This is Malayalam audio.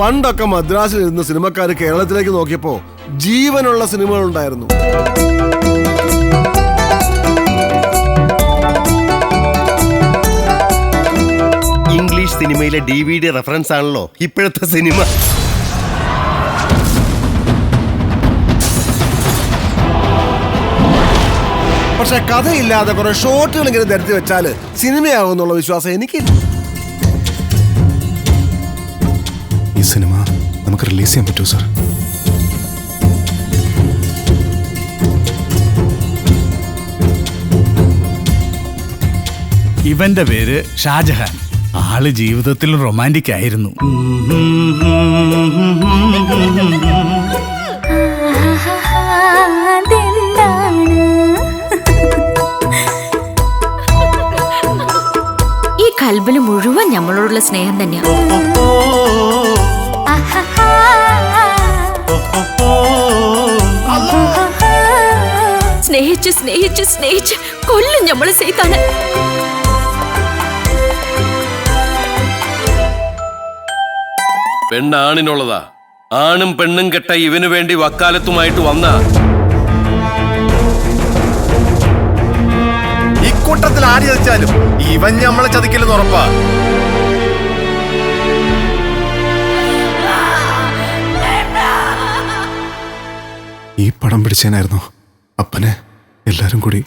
പണ്ടൊക്കെ മദ്രാസിൽ ഇരുന്ന സിനിമക്കാർ കേരളത്തിലേക്ക് നോക്കിയപ്പോ ജീവനുള്ള സിനിമകൾ ഉണ്ടായിരുന്നു. ഇംഗ്ലീഷ് സിനിമയിലെ DVD റെഫറൻസ് ആണല്ലോ ഇപ്പോഴത്തെ സിനിമ. പക്ഷെ കഥയില്ലാതെ കുറെ ഷോട്ടുകൾ ഇങ്ങനെ നിരത്തി വെച്ചാല് സിനിമയാകുന്നുള്ള വിശ്വാസം എനിക്കില്ല. ഈ സിനിമ നമുക്ക് റിലീസ് ചെയ്യാൻ പറ്റുമോ സാർ? ഇവന്റെ പേര് ഷാജഹാൻ. ആള് ജീവിതത്തിൽ റൊമാൻറ്റിക് ആയിരുന്നു. ഈ കൽബിന് മുഴുവൻ നമ്മളോടുള്ള സ്നേഹം തന്നെയാണ്. സ്നേഹിച്ച് സ്നേഹിച്ച് സ്നേഹിച്ച് കൊല്ലും നമ്മള് സൈത്താന്. പെണ്ണാണിനുള്ളതാ. ആണും പെണ്ണും കെട്ട ഇവനു വേണ്ടി വക്കാലത്തുമായിട്ട് വന്ന ഇക്കൂട്ടത്തിൽ ആര് ചതിച്ചാലും ഇവൻ നമ്മളെ ചതിക്കില്ലെന്ന് ഉറപ്പാ. ഈ പടം പിടിച്ചേനായിരുന്നു അപ്പനെ എല്ലാരും കൂടി